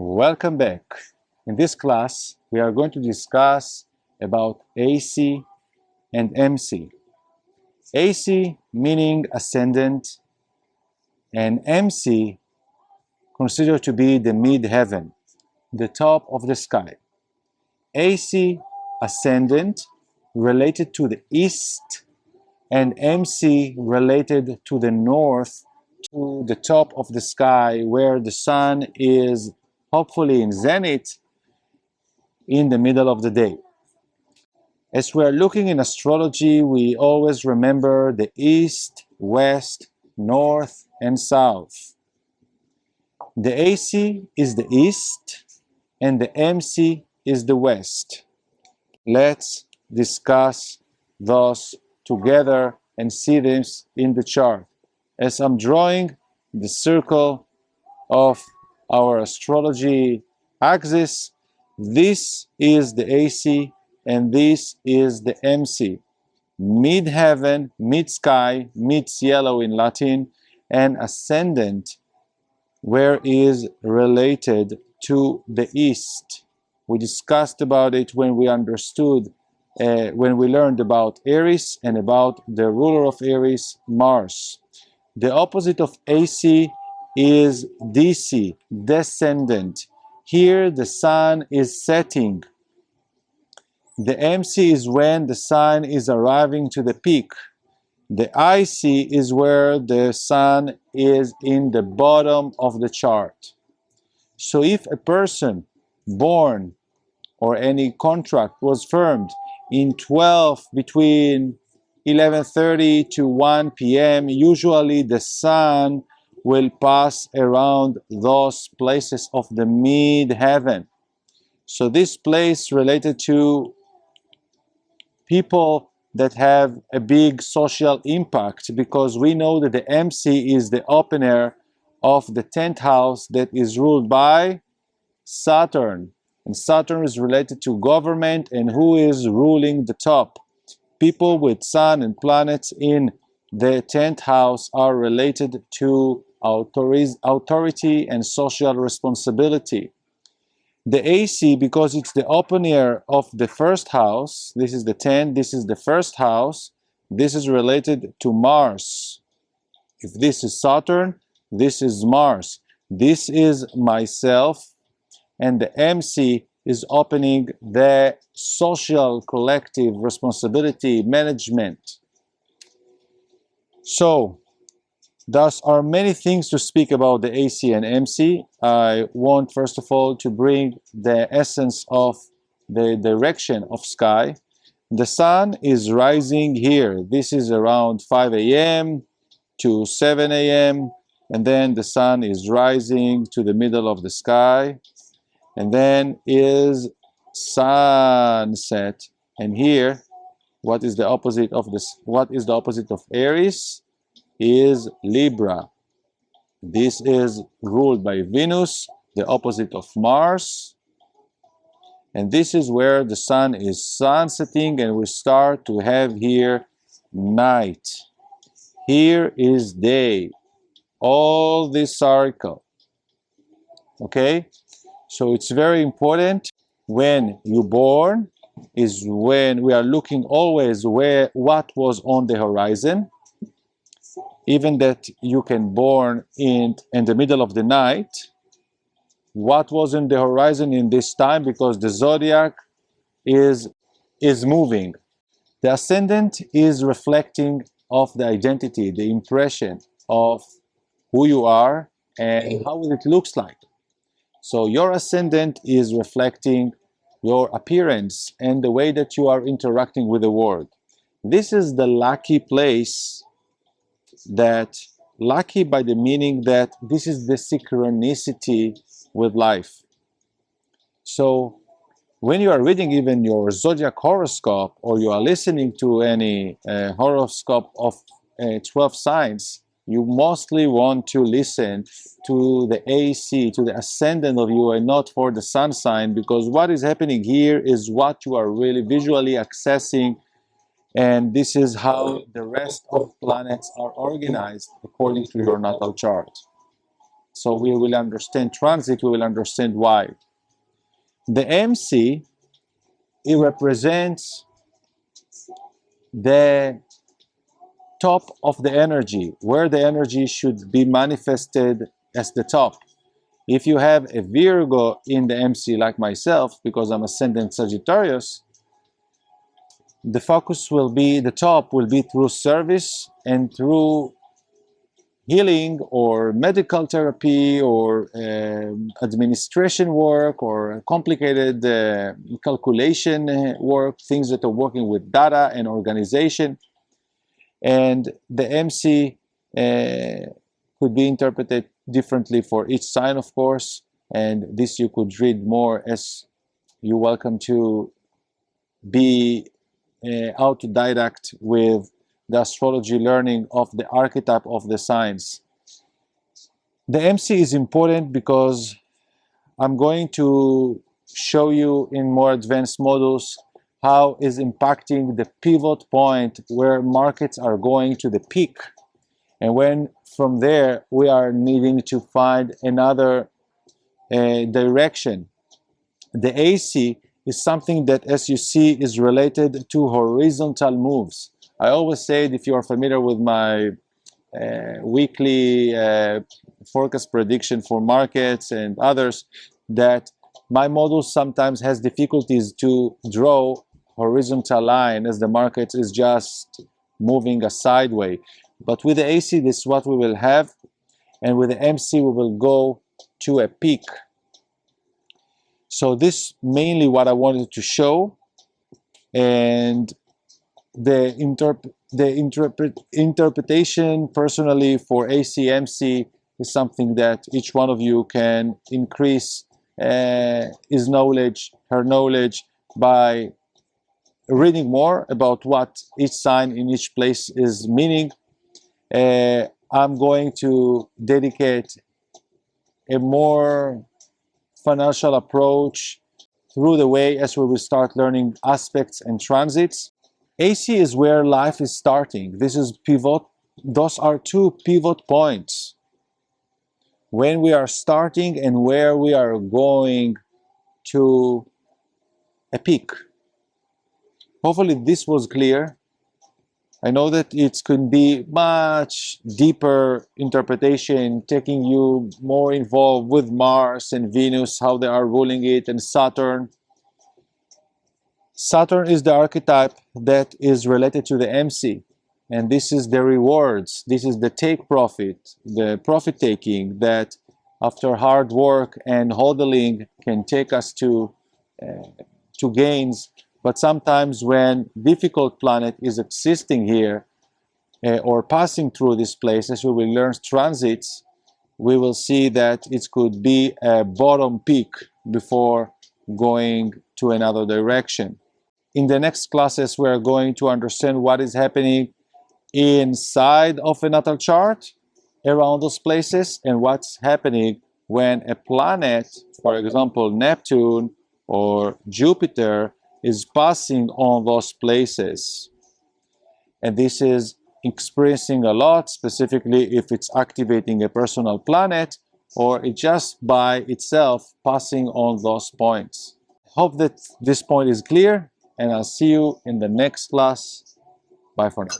Welcome back. In this class, we are going to discuss about AC and MC. AC meaning ascendant and MC considered to be the midheaven, the top of the sky. AC ascendant related to the east and MC related to the north, to the top of the sky where the sun is hopefully in zenith in the middle of the day. As we are looking in astrology, we always remember the east, west, north, and south. The AC is the east and the MC is the west. Let's discuss those together and see this in the chart. As I'm drawing the circle of our astrology axis, this is the AC and this is the MC. Midheaven, mid-sky, mid-yellow in Latin, and ascendant, where is related to the east. We discussed about it when we understood, when we learned about Aries and about the ruler of Aries, Mars. The opposite of AC is DC, descendant. Here the sun is setting. The MC is when the sun is arriving to the peak. The IC is where the sun is in the bottom of the chart. So if a person born or any contract was firmed in 12 between 11:30 to 1 p.m., usually the sun will pass around those places of the midheaven. So this place related to people that have a big social impact, because we know that the MC is the opener of the 10th house that is ruled by Saturn. And Saturn is related to government, and who is ruling the top? People with sun and planets in the 10th house are related to authority and social responsibility. The AC, because it's the opener of the first house, this is the 10, this is the first house, this is related to Mars. If this is Saturn, this is Mars. This is myself, and the MC is opening the social collective responsibility management. So, thus are many things to speak about the AC and MC. I want first of all to bring the essence of the direction of sky. The sun is rising here. This is around 5 a.m. to 7 a.m. and then the sun is rising to the middle of the sky, and then is sunset. And here, what is the opposite of this? What is the opposite of Aries? Is Libra. This is ruled by Venus, the opposite of Mars. And this is where the sun is sunsetting, and we start to have here night. Here is day. All this circle. Okay? So it's very important when you're born, is when we are looking always what was on the horizon. Even that you can born in the middle of the night, what was in the horizon in this time, because the zodiac is moving. The ascendant is reflecting of the identity, the impression of who you are and how it looks like. So your ascendant is reflecting your appearance and the way that you are interacting with the world. This is the lucky place, that lucky by the meaning that this is the synchronicity with life. So when you are reading even your zodiac horoscope, or you are listening to any horoscope of 12 signs, you mostly want to listen to the AC, to the ascendant of you, and not for the sun sign, because what is happening here is what you are really visually accessing. And this is how the rest of planets are organized according to your natal chart. So we will understand transit, we will understand why. The MC, it represents the top of the energy, where the energy should be manifested as the top. If you have a Virgo in the MC like myself, because I'm Ascendant Sagittarius, the focus will be, the top will be through service and through healing or medical therapy or administration work or complicated calculation work, things that are working with data and organization. And the MC could be interpreted differently for each sign, of course, and this you could read more as you're welcome to be autodidact with the astrology learning of the archetype of the signs. The MC is important because I'm going to show you in more advanced modules how is impacting the pivot point where markets are going to the peak, and when from there we are needing to find another direction. The AC is something that, as you see, is related to horizontal moves. I always say, if you are familiar with my weekly forecast prediction for markets and others, that my model sometimes has difficulties to draw horizontal line as the market is just moving a sideway. But with the AC, this is what we will have, and with the MC, we will go to a peak. So this mainly what I wanted to show, and the interpretation personally for ACMC is something that each one of you can increase his knowledge, her knowledge, by reading more about what each sign in each place is meaning. I'm going to dedicate a more financial approach through the way as we will start learning aspects and transits. AC is where life is starting. This is pivot. Those are two pivot points. When we are starting and where we are going to a peak. Hopefully this was clear. I know that it could be much deeper interpretation, taking you more involved with Mars and Venus, how they are ruling it, and Saturn. Saturn is the archetype that is related to the MC, and this is the rewards. This is the take profit, the profit taking that after hard work and hodling can take us to gains. But sometimes when difficult planet is existing here or passing through this place, as we will learn transits, we will see that it could be a bottom peak before going to another direction. In the next classes, we are going to understand what is happening inside of a natal chart around those places and what's happening when a planet, for example, Neptune or Jupiter, is passing on those places. And this is experiencing a lot, specifically if it's activating a personal planet or it just by itself passing on those points. Hope that this point is clear, and I'll see you in the next class. Bye for now.